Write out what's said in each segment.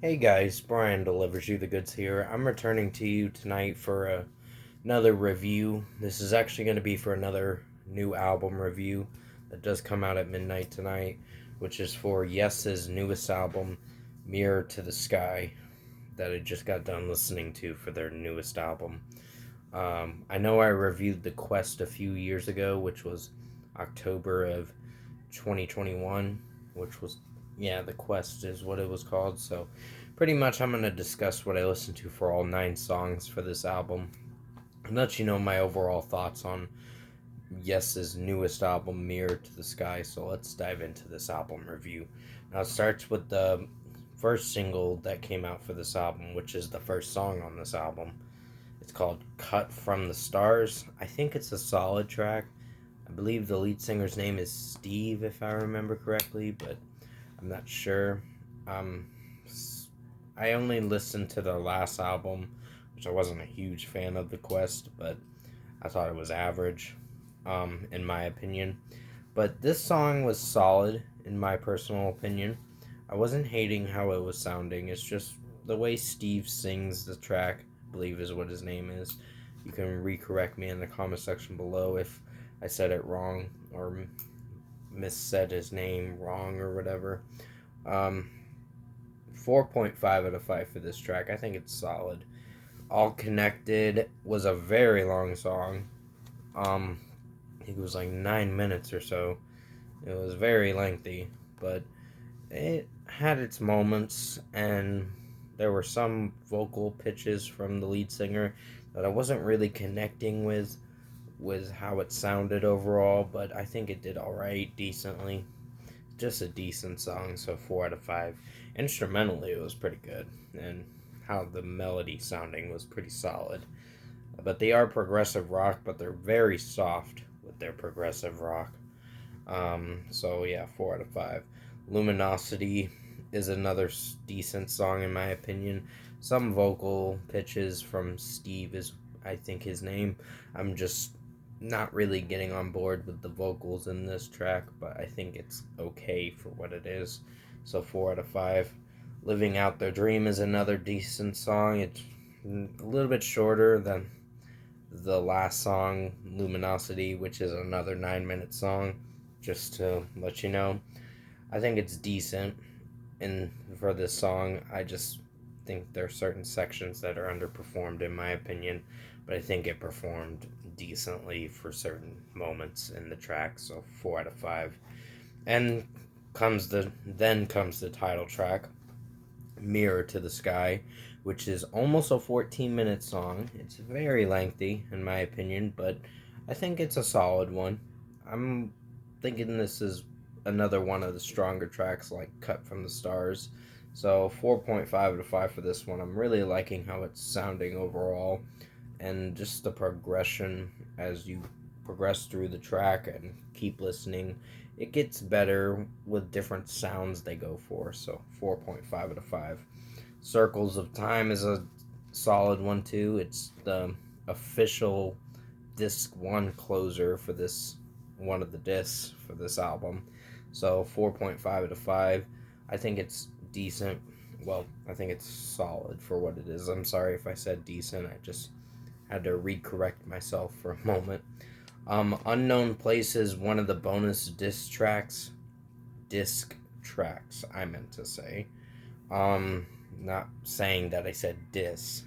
Hey guys, Brian delivers you the goods here. I'm returning to you tonight for another review. This is actually going to be for another new album review that does come out at midnight tonight, which is for Yes's newest album, Mirror to the Sky, that I just got done listening to for their newest album. I know I reviewed The Quest a few years ago, which was October of 2021, which was, yeah, The Quest is what it was called. So, pretty much, I'm going to discuss what I listened to for all 9 songs for this album and let you know my overall thoughts on Yes's newest album, Mirror to the Sky. So, let's dive into this album review. Now, it starts with the first single that came out for this album, which is the first song on this album. It's called Cut from the Stars. I think it's a solid track. I believe the lead singer's name is Steve, if I remember correctly, but I'm not sure. Um, I only listened to their last album, which I wasn't a huge fan of The Quest, but I thought it was average, in my opinion. But this song was solid, in my personal opinion. I wasn't hating how it was sounding. It's just the way Steve sings the track, I believe is what his name is. You can recorrect me in the comment section below if I said it wrong or missaid his name wrong or whatever. Um, 4.5 out of 5 for this track. I think it's solid. All Connected was a very long song. I think it was like 9 minutes or so. It was very lengthy, but it had its moments, and there were some vocal pitches from the lead singer that I wasn't really connecting with how it sounded overall, but I think it did alright, decently. Just a decent song, so 4 out of 5. Instrumentally, it was pretty good, and how the melody sounding was pretty solid. But they are progressive rock, but they're very soft with their progressive rock. So yeah, 4 out of 5. Luminosity is another decent song in my opinion. Some vocal pitches from Steve is, I think, his name. I'm just not really getting on board with the vocals in this track, but I think it's okay for what it is. So 4 out of 5. Living Out Their Dream is another decent song. It's a little bit shorter than the last song, Luminosity, which is another 9-minute song, just to let you know. I think it's decent in for this song. I just think there are certain sections that are underperformed in my opinion, but I think it performed decently for certain moments in the track, so 4 out of 5. And comes the title track, Mirror to the Sky, which is almost a 14-minute song. It's very lengthy in my opinion, but I think it's a solid one. I'm thinking this is another one of the stronger tracks, like Cut from the Stars. So 4.5 out of 5 for this one. I'm really liking how it's sounding overall, and just the progression as you progress through the track and keep listening. It gets better with different sounds they go for. So 4.5 out of 5. Circles of Time is a solid one too. It's the official disc 1 closer for this one of the discs for this album. So 4.5 out of 5. I think it's decent. Well, I think it's solid for what it is. I'm sorry if I said decent. I just had to recorrect myself for a moment. Unknown Places, one of the bonus disc tracks, I meant to say. Not saying that I said dis,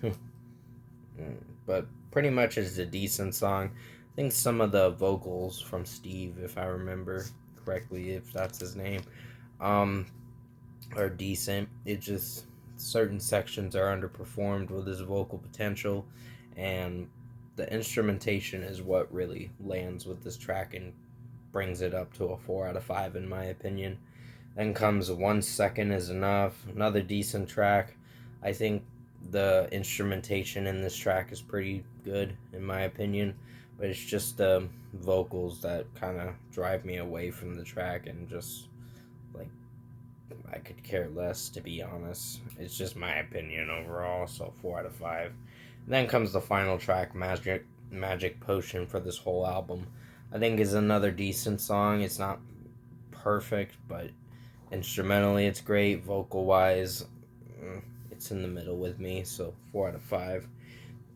but pretty much is a decent song. I think some of the vocals from Steve, if I remember correctly, if that's his name, are decent. It just certain sections are underperformed with his vocal potential, and the instrumentation is what really lands with this track and brings it up to a 4 out of 5 in my opinion. Then comes 1 Second Is Enough, another decent track. I think the instrumentation in this track is pretty good in my opinion, but it's just the vocals that kind of drive me away from the track, and just like I could care less, to be honest. It's just my opinion overall, so 4 out of 5. Then comes the final track, Magic Potion, for this whole album. I think is another decent song. It's not perfect, but instrumentally it's great. Vocal wise, it's in the middle with me, so 4 out of 5.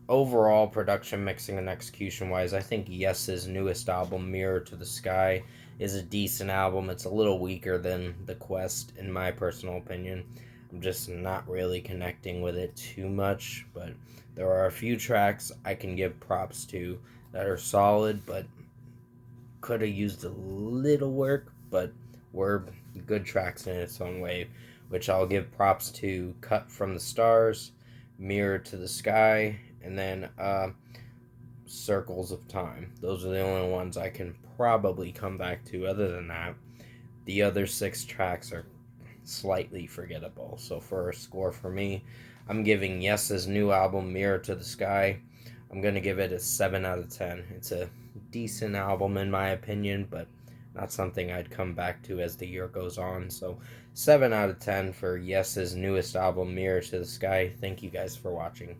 Overall, production, mixing, and execution wise, I think Yes's newest album, Mirror to the Sky, is a decent album. It's a little weaker than The Quest, in my personal opinion. I'm just not really connecting with it too much, but there are a few tracks I can give props to that are solid, but could have used a little work, but were good tracks in its own way, which I'll give props to Cut from the Stars, Mirror to the Sky, and then Circles of Time. Those are the only ones I can probably come back to. Other than that, the other 6 tracks are slightly forgettable. So for a score for me, I'm giving Yes's new album, Mirror to the Sky, I'm going to give it a 7 out of 10. It's a decent album in my opinion, but not something I'd come back to as the year goes on. So 7 out of 10 for Yes's newest album, Mirror to the Sky. Thank you guys for watching.